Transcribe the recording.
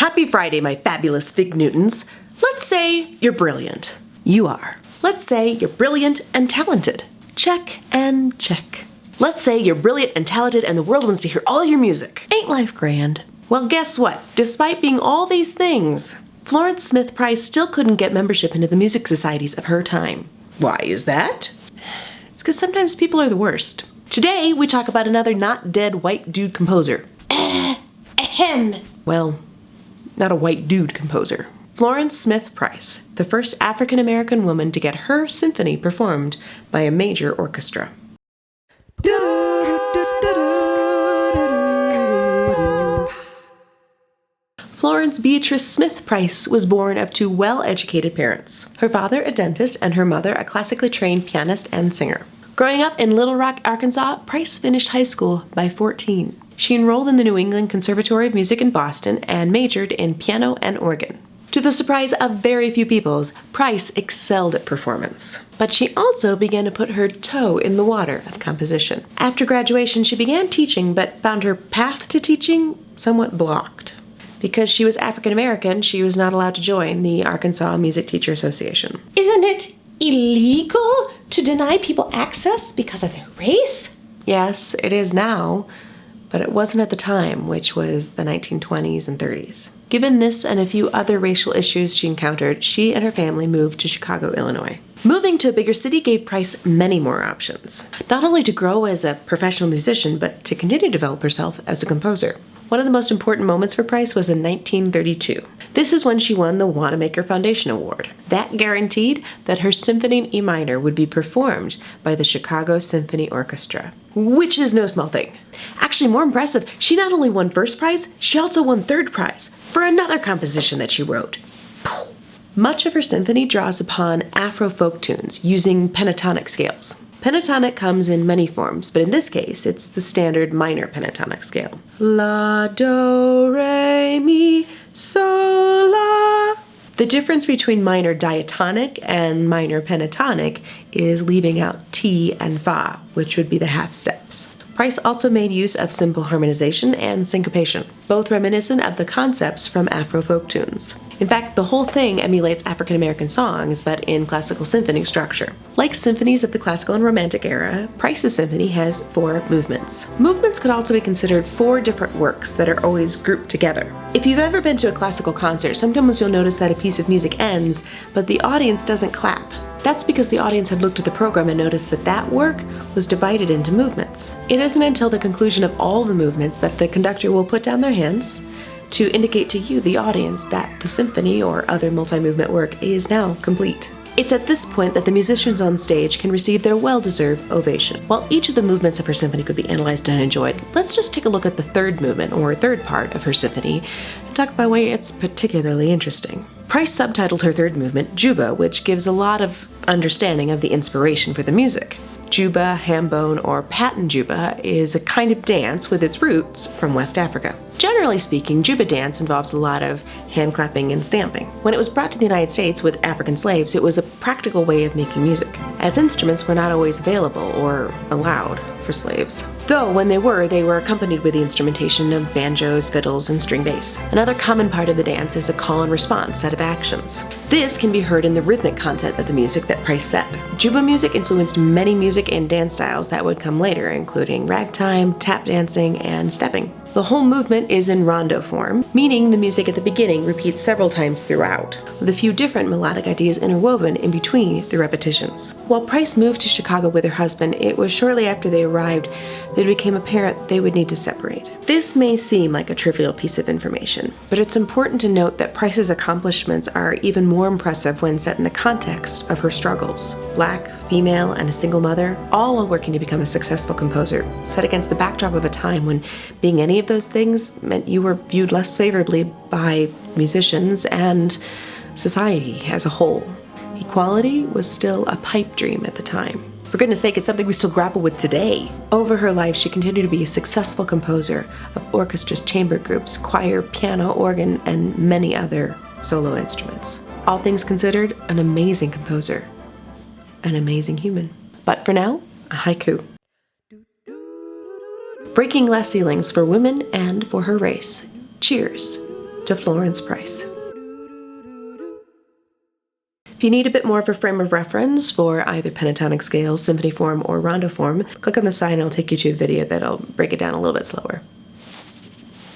Happy Friday, my fabulous Fig Newtons. Let's say you're brilliant. You are. Let's say you're brilliant and talented. Check and check. Let's say you're brilliant and talented and the world wants to hear all your music. Ain't life grand? Well, guess what? Despite being all these things, Florence Smith Price still couldn't get membership into the music societies of her time. Why is that? It's because sometimes people are the worst. Today, we talk about another not dead white dude composer. Ahem. Well, not a white dude composer. Florence Smith Price, the first African-American woman to get her symphony performed by a major orchestra. Florence Beatrice Smith Price was born of two well-educated parents. Her father, a dentist, and her mother, a classically trained pianist and singer. Growing up in Little Rock, Arkansas, Price finished high school by 14. She enrolled in the New England Conservatory of Music in Boston and majored in piano and organ. To the surprise of very few people, Price excelled at performance. But she also began to put her toe in the water of composition. After graduation, she began teaching, but found her path to teaching somewhat blocked. Because she was African American, she was not allowed to join the Arkansas Music Teacher Association. Isn't it illegal to deny people access because of their race? Yes, it is now, but it wasn't at the time, which was the 1920s and 30s. Given this and a few other racial issues she encountered, she and her family moved to Chicago, Illinois. Moving to a bigger city gave Price many more options, not only to grow as a professional musician, but to continue to develop herself as a composer. One of the most important moments for Price was in 1932. This is when she won the Wanamaker Foundation Award. That guaranteed that her symphony in E minor would be performed by the Chicago Symphony Orchestra, which is no small thing. Actually, more impressive, she not only won first prize, she also won third prize for another composition that she wrote. Much of her symphony draws upon Afro-folk tunes using pentatonic scales. Pentatonic comes in many forms, but in this case, it's the standard minor pentatonic scale. La, do, re, mi, sol, la. The difference between minor diatonic and minor pentatonic is leaving out ti and fa, which would be the half steps. Price also made use of simple harmonization and syncopation, both reminiscent of the concepts from Afro-folk tunes. In fact, the whole thing emulates African-American songs, but in classical symphony structure. Like symphonies of the classical and romantic era, Price's symphony has 4 movements. Movements could also be considered 4 different works that are always grouped together. If you've ever been to a classical concert, sometimes you'll notice that a piece of music ends, but the audience doesn't clap. That's because the audience had looked at the program and noticed that that work was divided into movements. It isn't until the conclusion of all the movements that the conductor will put down their hands to indicate to you, the audience, that the symphony or other multi-movement work is now complete. It's at this point that the musicians on stage can receive their well-deserved ovation. While each of the movements of her symphony could be analyzed and enjoyed, let's just take a look at the third movement, or third part of her symphony, and talk about why it's particularly interesting. Price subtitled her third movement Juba, which gives a lot of understanding of the inspiration for the music. Juba, hambone, or patin juba is a kind of dance with its roots from West Africa. Generally speaking, Juba dance involves a lot of hand clapping and stamping. When it was brought to the United States with African slaves, it was a practical way of making music, as instruments were not always available or allowed for slaves. Though when they were accompanied with the instrumentation of banjos, fiddles, and string bass. Another common part of the dance is a call and response set of actions. This can be heard in the rhythmic content of the music that Price set. Juba music influenced many music and dance styles that would come later, including ragtime, tap dancing, and stepping. The whole movement is in rondo form, meaning the music at the beginning repeats several times throughout, with a few different melodic ideas interwoven in between the repetitions. While Price moved to Chicago with her husband, it was shortly after they arrived that it became apparent they would need to separate. This may seem like a trivial piece of information, but it's important to note that Price's accomplishments are even more impressive when set in the context of her struggles. Black, female, and a single mother, all while working to become a successful composer, set against the backdrop of a time when being any of those things meant you were viewed less favorably by musicians and society as a whole. Equality was still a pipe dream at the time. For goodness sake, it's something we still grapple with today. Over her life, she continued to be a successful composer of orchestras, chamber groups, choir, piano, organ, and many other solo instruments. All things considered, an amazing composer, an amazing human. But for now, a haiku. Breaking glass ceilings for women and for her race. Cheers. to Florence Price. If you need a bit more of a frame of reference for either pentatonic scale, symphony form, or rondo form, click on the side and I'll take you to a video that'll break it down a little bit slower.